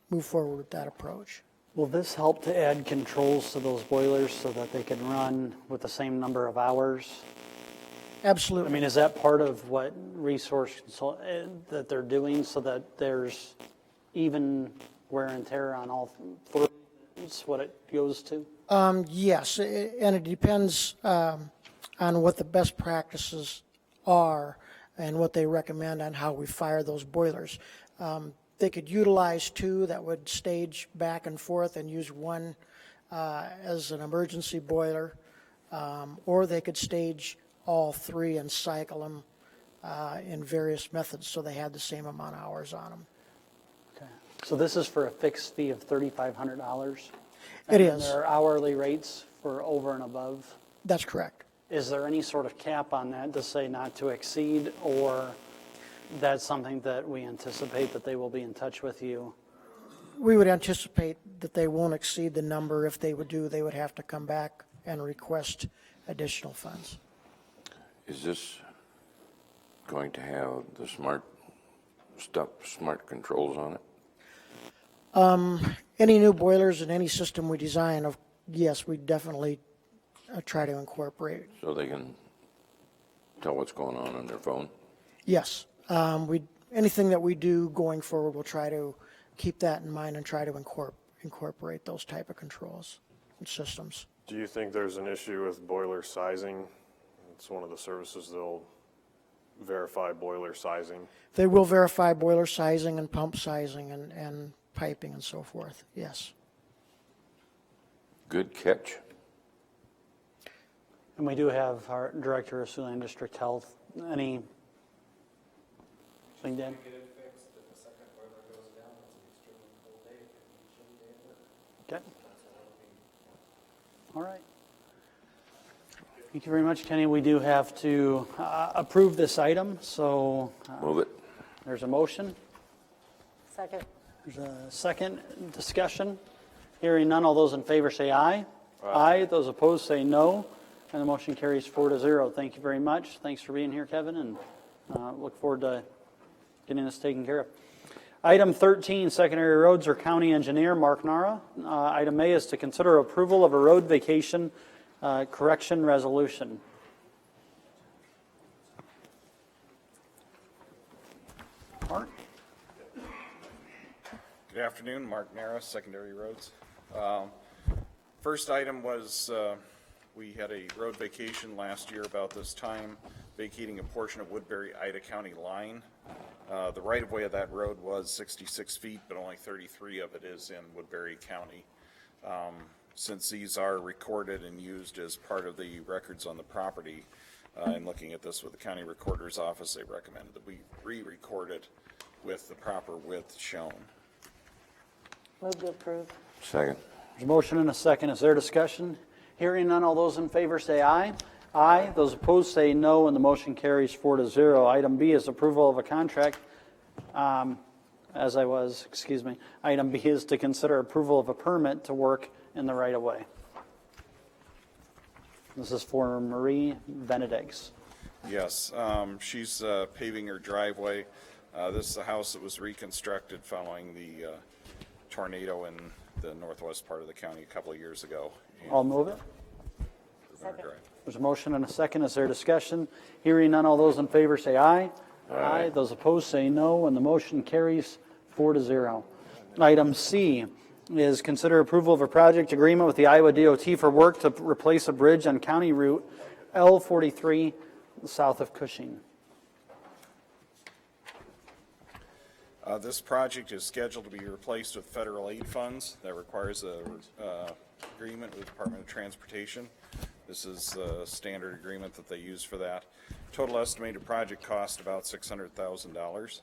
move forward with that approach.
Will this help to add controls to those boilers so that they can run with the same number of hours?
Absolutely.
I mean, is that part of what that they're doing, so that there's even wear and tear on all three? That's what it goes to?
Yes, and it depends on what the best practices are and what they recommend on how we fire those boilers. They could utilize two that would stage back and forth and use one as an emergency boiler, or they could stage all three and cycle them in various methods so they had the same amount of hours on them.
Okay. So this is for a fixed fee of $3,500?
It is.
There are hourly rates for over and above?
That's correct.
Is there any sort of cap on that to say not to exceed, or that's something that we anticipate that they will be in touch with you?
We would anticipate that they won't exceed the number. If they would do, they would have to come back and request additional funds.
Is this going to have the smart controls on it?
Any new boilers in any system we design, yes, we definitely try to incorporate.
So they can tell what's going on their phone?
Yes. Anything that we do going forward, we'll try to keep that in mind and try to incorporate those type of controls and systems.
Do you think there's an issue with boiler sizing? It's one of the services they'll verify boiler sizing.
They will verify boiler sizing and pump sizing and piping and so forth, yes.
Good catch.
And we do have our Director of Siouxland District Health. Anything, Dan?
Get it fixed, if the second boiler goes down, it's an extremely cold day, it could be a chilly day at work.
Okay. All right. Thank you very much, Kenny. We do have to approve this item, so
Move it.
there's a motion.
Second.
There's a second discussion. Hearing none, all those in favor say aye. Aye. Those opposed say no, and the motion carries 4-0. Thank you very much. Thanks for being here, Kevin, and look forward to getting this taken care of. Item 13, secondary roads or county engineer, Mark Nara. Item A is to consider approval of a road vacation correction resolution. Mark?
Good afternoon, Mark Nara, Secondary Roads. First item was we had a road vacation last year about this time, vacating a portion of Woodbury-Ida County line. The right-of-way of that road was 66 feet, but only 33 of it is in Woodbury County. since these are recorded and used as part of the records on the property, and looking at this with the county recorder's office, they recommended that we re-record it with the proper width shown.
Move to approve.
Second.
There's a motion and a second. Is there discussion? Hearing none, all those in favor say aye. Aye. Those opposed say no, and the motion carries 4-0. Item B is approval of a contract. Item B is to consider approval of a permit to work in the right-of-way. This is for Marie Benedicts.
Yes, she's paving her driveway. This is the house that was reconstructed following the tornado in the northwest part of the county a couple of years ago.
I'll move it.
Second.
There's a motion and a second. Is there discussion? Hearing none, all those in favor say aye. Aye. Those opposed say no, and the motion carries 4-0. Item C is consider approval of a project agreement with the Iowa DOT for work to replace a bridge on County Route L43 south of Cushing.
This project is scheduled to be replaced with federal aid funds. That requires a agreement with the Department of Transportation. This is a standard agreement that they use for that. Total estimated project cost about $600,000.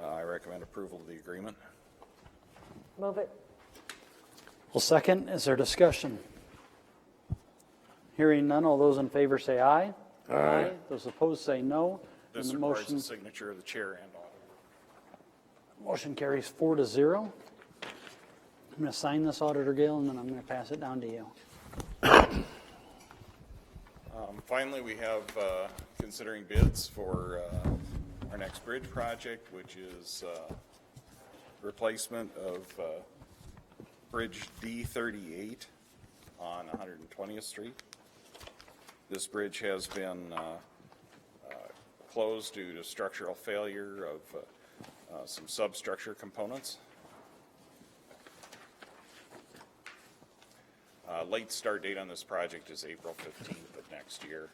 I recommend approval of the agreement.
Move it.
Well, second, is there discussion? Hearing none, all those in favor say aye. Aye. Those opposed say no. And
This
the
requires
motion,
the signature of the chair and auditor.
motion carries 4-0. I'm going to sign this, Auditor Gale, and then I'm going to pass it down to you.
Finally, we have considering bids for our next bridge project, which is replacement of Bridge D38 on 120th Street. This bridge has been closed due to structural failure of some substructure components. Late start date on this project is April 15th of next year,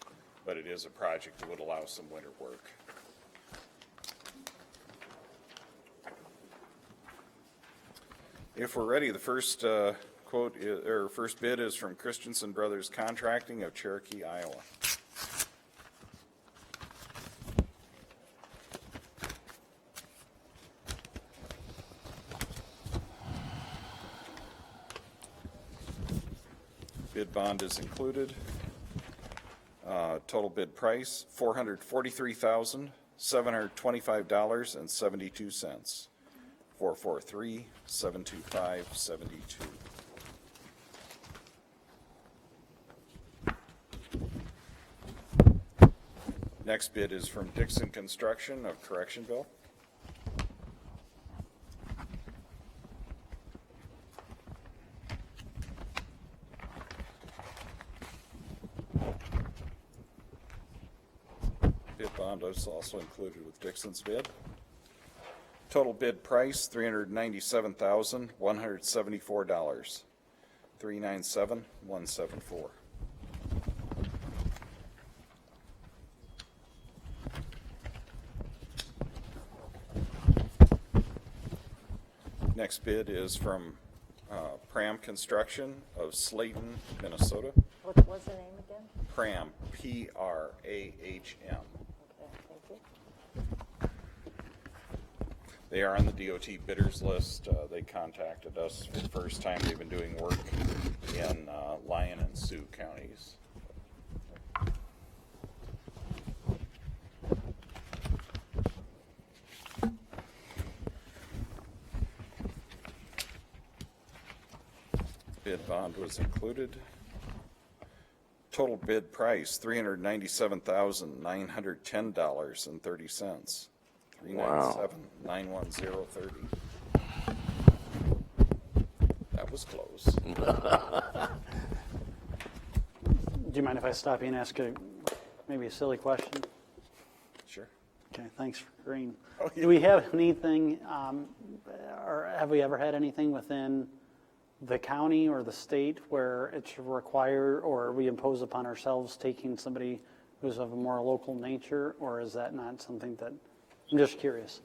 but it is a project that would allow some winter work. If we're ready, the first first bid is from Christensen Brothers Contracting of Cherokee, Iowa. Bid bond is included. Total bid price, $443,725.72. 443-725-72. Next bid is from Dixon Construction of Correctionville. Bid bond is also included with Dixon's bid. Total bid price, $397,174. 397,174. Next bid is from Pram Construction of Slayton, Minnesota.
What was the name again?
Pram, P-R-A-H-M.
Okay, thank you.
They are on the DOT bidders list. They contacted us for the first time. They've been doing work in Lyon and Sioux counties. Bid bond was included. Total bid price, $397,910.30.
Wow.
397,910.30. That was close.
Do you mind if I stop you and ask maybe a silly question?
Sure.
Okay, thanks for agreeing.
Oh, yeah.
Do we have anything, or have we ever had anything within the county or the state where it's required or we impose upon ourselves taking somebody who's of a more local nature, or is that not something that I'm just curious.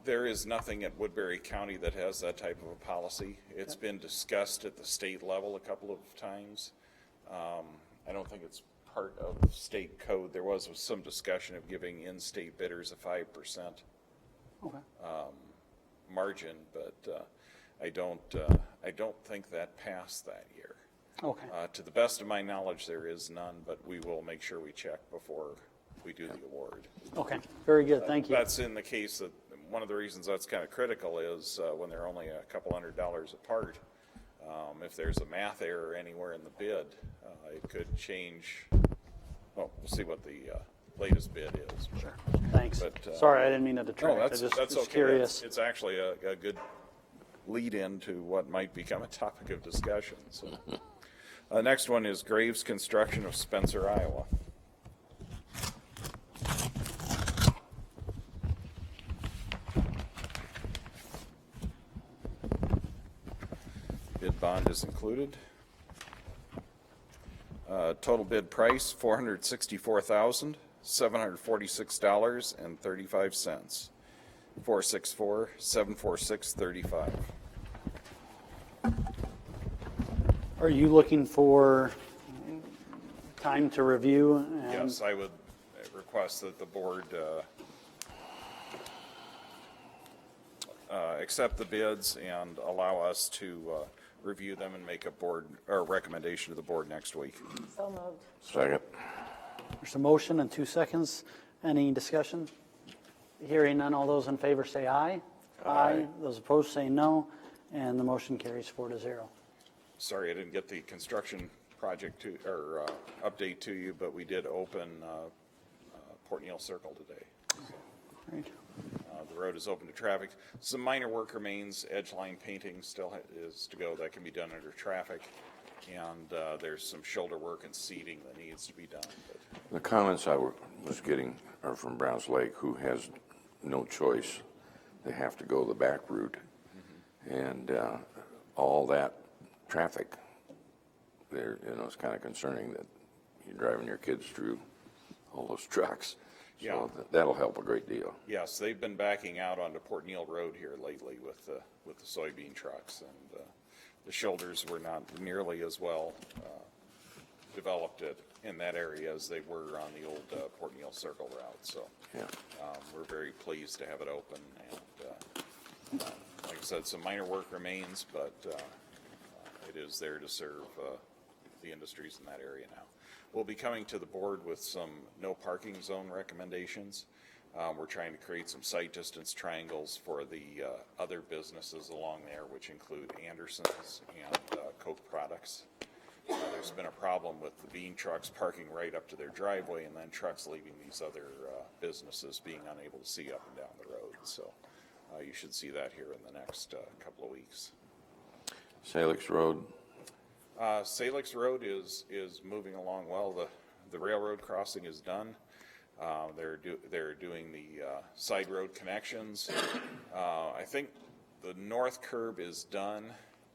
There is nothing at Woodbury County that has that type of a policy. It's been discussed at the state level a couple of times. I don't think it's part of state code. There was some discussion of giving in-state bidders a 5%
Okay.
margin, but I don't think that passed that year.
Okay.
To the best of my knowledge, there is none, but we will make sure we check before we do the award.
Okay. Very good. Thank you.
That's in the case that, one of the reasons that's kind of critical is when they're only a couple $100 apart. If there's a math error anywhere in the bid, it could change. Well, we'll see what the latest bid is.
Sure. Thanks.
But,
Sorry, I didn't mean to
No,
detract.
that's
I just was
okay.
curious.
It's actually a good lead in to what might become a topic of discussion. So, next one is Graves Construction of Spencer, Iowa. Bid bond is included. Total bid price, $464,746.35. 464-746-35.
Are you looking for time to review? And
Yes, I would request that the board accept the bids and allow us to review them and make a board, or recommendation to the board next week.
So moved.
Second.
There's a motion and 2 seconds. Any discussion? Hearing none, all those in favor say aye. Aye. Those opposed say no, and the motion carries 4-0.
Sorry, I didn't get the construction project to, or update to you, but we did open Port Neal Circle today.
Great.
The road is open to traffic. Some minor work remains. Edge line painting still is to go. That can be done under traffic. And there's some shoulder work and seating that needs to be done. But
The comments I was getting are from Browns Lake, who has no choice. They have to go the back route. And all that traffic there, it's kind of concerning that you're driving your kids through all those trucks.
Yeah.
So that'll help a great deal.
yes, they've been backing out onto Port Neal Road here lately with the soybean trucks, and the shoulders were not nearly as well developed in that area as they were on the old Port Neal Circle route. So
Yeah.
we're very pleased to have it open, and like I said, some minor work remains, but it is there to serve the industries in that area now. We'll be coming to the board with some no parking zone recommendations. We're trying to create some sight distance triangles for the other businesses along there, which include Anderson's and Coke Products. There's been a problem with the bean trucks parking right up to their driveway, and then trucks leaving these other businesses being unable to see up and down the road. So you should see that here in the next couple of weeks.
Salix Road,
Salix Road is moving along well. The railroad crossing is done. They're doing the side road connections. I think the north curb is done.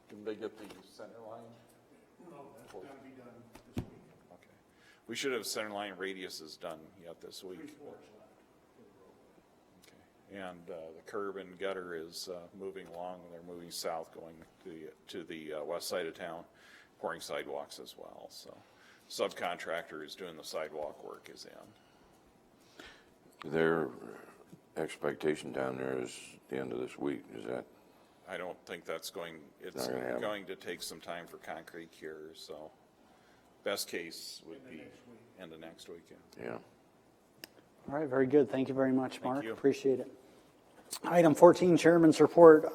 Didn't they get the center line?
No, that's going to be done this week.
Okay. We should have center line radiuses done yet this week.
3 floors left in the road.
Okay. And the curb and gutter is moving along. They're moving south, going to the west side of town, pouring sidewalks as well. So subcontractor is doing the sidewalk work is in.
their expectation down there is the end of this week. Is that?
I don't think that's going, it's
Not gonna happen.
going to take some time for concrete cure, so best case would be end of next week.
Yeah.
All right, very good. Thank you very much,
Thank
Mark.
you.
Appreciate it. Item 14, Chairman's Report.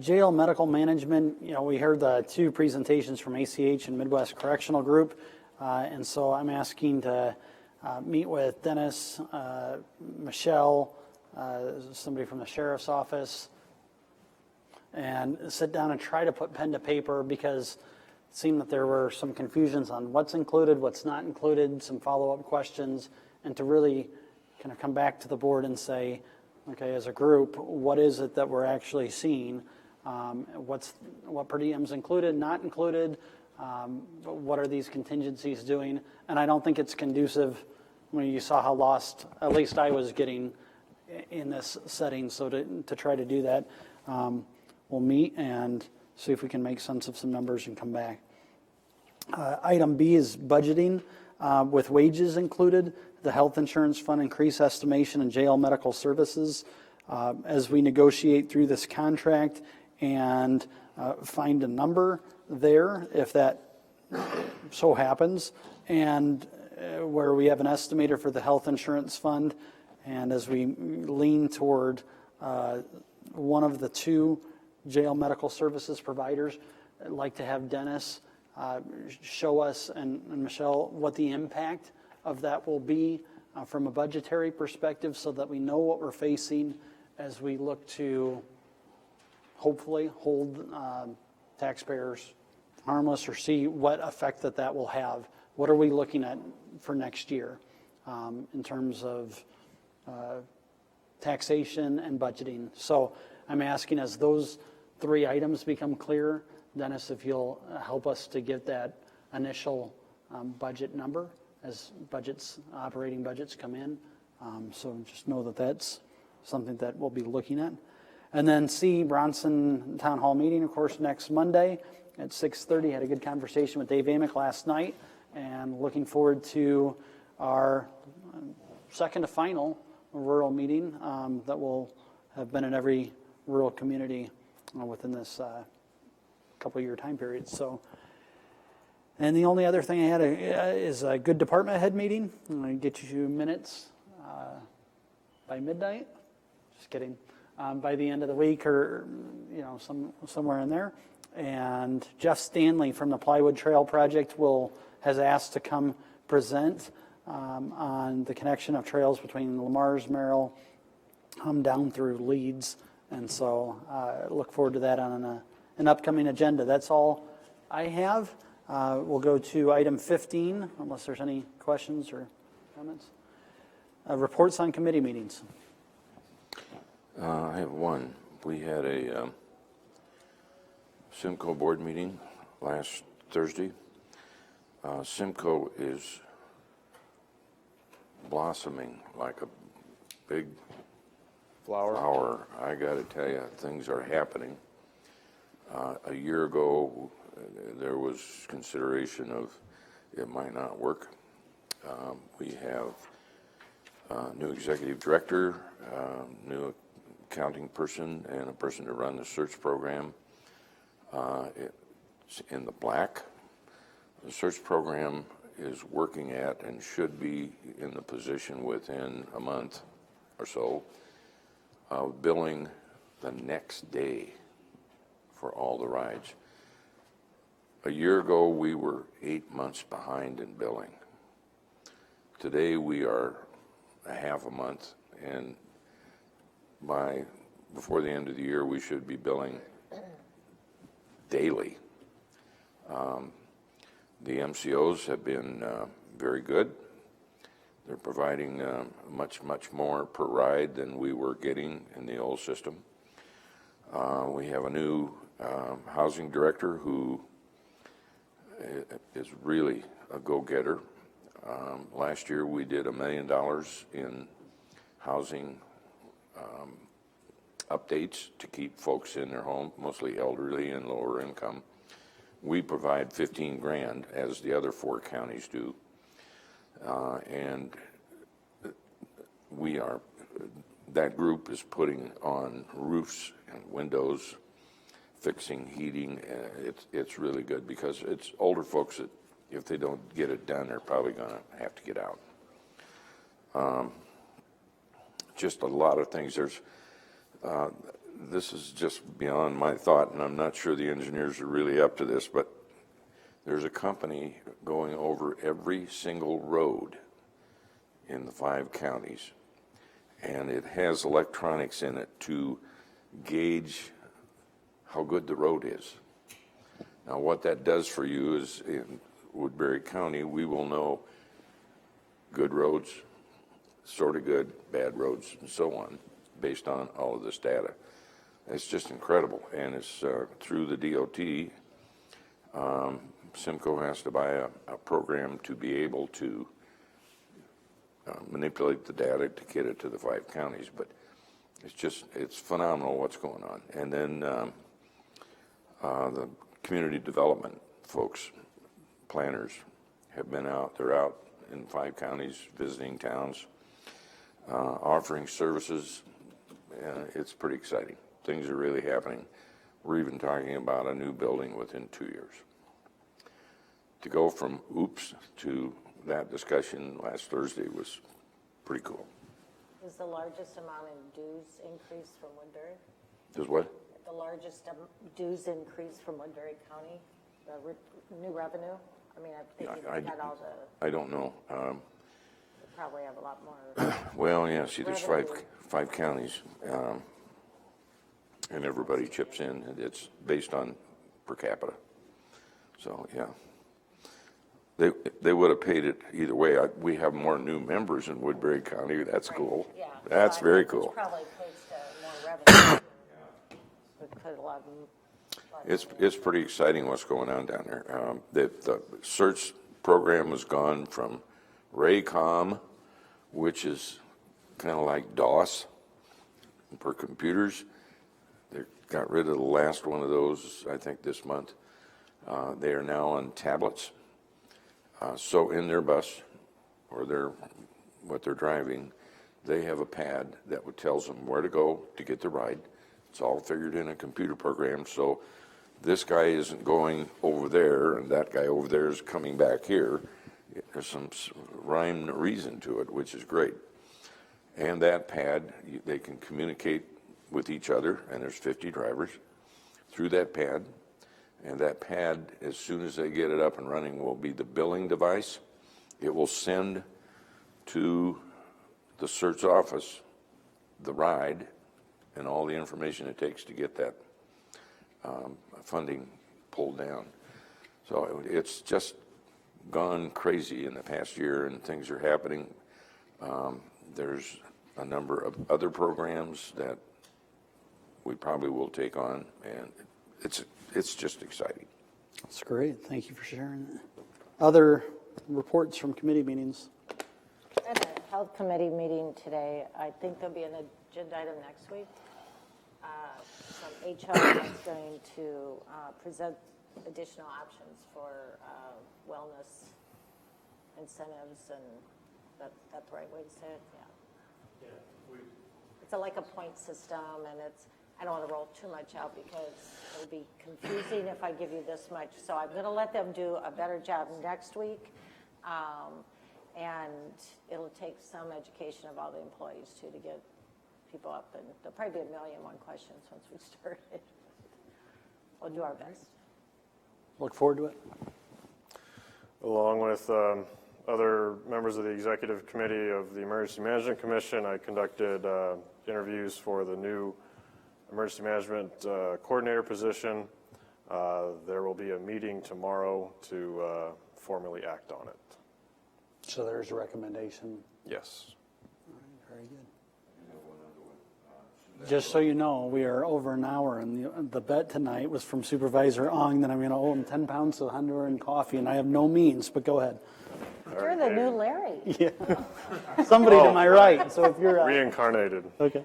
Jail medical management. We heard the 2 presentations from ACH and Midwest Correctional Group, and so I'm asking to meet with Dennis, Michelle, somebody from the Sheriff's Office, and sit down and try to put pen to paper, because it seemed that there were some confusions on what's included, what's not included, some follow-up questions, and to really kind of come back to the board and say, okay, as a group, what is it that we're actually seeing? What per diem's included, not included? What are these contingencies doing? And I don't think it's conducive when you saw how lost, at least I was getting, in this setting. So to try to do that, we'll meet and see if we can make sense of some numbers and come back. Item B is budgeting with wages included, the health insurance fund increase estimation, and jail medical services. As we negotiate through this contract and find a number there, if that so happens, and where we have an estimator for the health insurance fund, and as we lean toward one of the two jail medical services providers, I'd like to have Dennis show us and Michelle what the impact of that will be from a budgetary perspective, so that we know what we're facing as we look to hopefully hold taxpayers harmless, or see what effect that will have. What are we looking at for next year in terms of taxation and budgeting? So I'm asking, as those three items become clear, Dennis, if you'll help us to get that initial budget number as operating budgets come in. So just know that that's something that we'll be looking at. And then C, Bronson Town Hall meeting, of course, next Monday at 6:30. Had a good conversation with Dave Amick last night, and looking forward to our second to final rural meeting that will have been in every rural community within this couple-year time period. So, and the only other thing I had is a good department head meeting. I'm going to get you minutes by midnight. Just kidding. By the end of the week, or somewhere in there. And Jeff Stanley from the Plywood Trail Project has asked to come present on the connection of trails between Lamar's, Merrill, down through Leeds. And so look forward to that on an upcoming agenda. That's all I have. We'll go to item 15, unless there's any questions or comments. Reports on committee meetings.
I have one. We had a Simcoe board meeting last Thursday. Simcoe is blossoming like a big flower. I got to tell you, things are happening. A year ago, there was consideration of it might not work. We have a new executive director, new accounting person, and a person to run the search program. It's in the black. The search program is working at and should be in the position within a month or so of billing the next day for all the rides. A year ago, we were 8 months behind in billing. Today, we are a half a month, and before the end of the year, we should be billing daily. The MCOs have been very good. They're providing much more per ride than we were getting in the old system. We have a new housing director who is really a go-getter. Last year we did $1 million in housing updates to keep folks in their home, mostly elderly and lower income. We provide 15 grand, as the other 4 counties do, and that group is putting on roofs and windows, fixing heating. It's really good, because it's older folks that, if they don't get it done, they're probably going to have to get out. Just a lot of things. This is just beyond my thought, and I'm not sure the engineers are really up to this, but there's a company going over every single road in the 5 counties, and it has electronics in it to gauge how good the road is. Now, what that does for you is, in Woodbury County, we will know good roads, sort of good, bad roads, and so on, based on all of this data. It's just incredible, and it's through the DOT. Simcoe has to buy a program to be able to manipulate the data to get it to the 5 counties, but it's phenomenal what's going on. And then the community development folks, planners, have been out. They're out in 5 counties visiting towns, offering services. It's pretty exciting. Things are really happening. We're even talking about a new building within 2 years. To go from oops to that discussion last Thursday was pretty cool.
Is the largest amount in dues increase from Woodbury?
Does what?
The largest dues increase from Woodbury County, the new revenue? I mean, I'm thinking they got all the,
I don't know.
they probably have a lot more.
Well, yeah, see, there's
Revenue.
five counties, and everybody chips in. It's based on per capita. So, yeah. They would have paid it either way. We have more new members in Woodbury County. That's cool.
Yeah.
That's
So I
very
think
cool.
Which probably equates to more revenue. We could a lot.
It's pretty exciting what's going on down there. The search program has gone from Raycom, which is kind of like DOS per computers. They got rid of the last one of those, I think, this month. They are now on tablets. So in their bus or what they're driving, they have a pad that tells them where to go to get the ride. It's all figured in a computer program. So this guy isn't going over there and that guy over there is coming back here. There's some rhyme and reason to it, which is great. And that pad, they can communicate with each other, and there's 50 drivers through that pad. And that pad, as soon as they get it up and running, will be the billing device. It will send to the search office the ride and all the information it takes to get that funding pulled down. So it's just gone crazy in the past year, and things are happening. There's a number of other programs that we probably will take on, and it's just exciting.
That's great. Thank you for sharing that. Other reports from committee meetings?
At a health committee meeting today, I think there'll be an agenda item next week. Some HR is going to present additional options for wellness incentives, and that's the right way to say it? Yeah. It's like a point system, and I don't want to roll too much out because it'll be confusing if I give you this much. So I'm going to let them do a better job next week. And it'll take some education of all the employees too to get people up, and there'll probably be 1,000,001 questions once we start it. We'll do our best.
Look forward to it.
Along with other members of the executive committee of the Emergency Management Commission, I conducted interviews for the new emergency management coordinator position. There will be a meeting tomorrow to formally act on it.
So there's a recommendation.
Yes.
All right, very good. Just so you know, we are over an hour, and the bet tonight was from Supervisor Ong that I'm going to owe him 10 pounds of Honduran coffee, and I have no means, but go ahead.
You're the new Larry.
Yeah. Somebody to my right, so if you're...
Reincarnated.
Okay.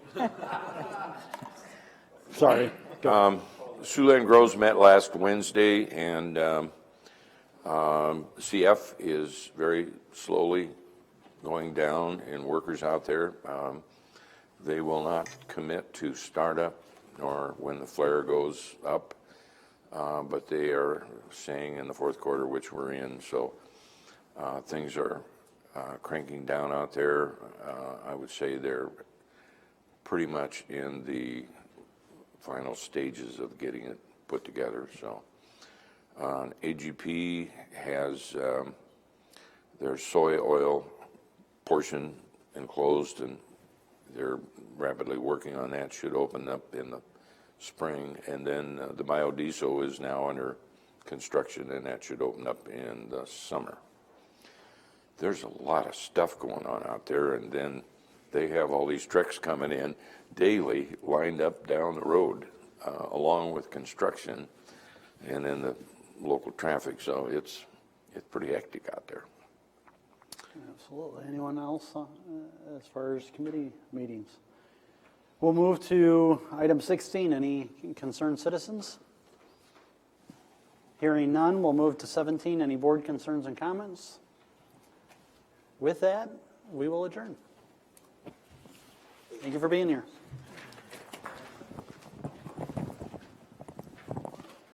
Sorry.
Siouxland Groves met last Wednesday, and CF is very slowly going down in workers out there. They will not commit to startup nor when the flare goes up, but they are saying in the fourth quarter, which we're in, so things are cranking down out there. I would say they're pretty much in the final stages of getting it put together. So AGP has their soy oil portion enclosed, and they're rapidly working on that. Should open up in the spring. And then the biodiesel is now under construction, and that should open up in the summer. There's a lot of stuff going on out there, and then they have all these trucks coming in daily lined up down the road along with construction and then the local traffic. So it's pretty hectic out there.
Absolutely. Anyone else as far as committee meetings? We'll move to item 16. Any concerned citizens? Hearing none, we'll move to 17. Any board concerns and comments? With that, we will adjourn. Thank you for being here.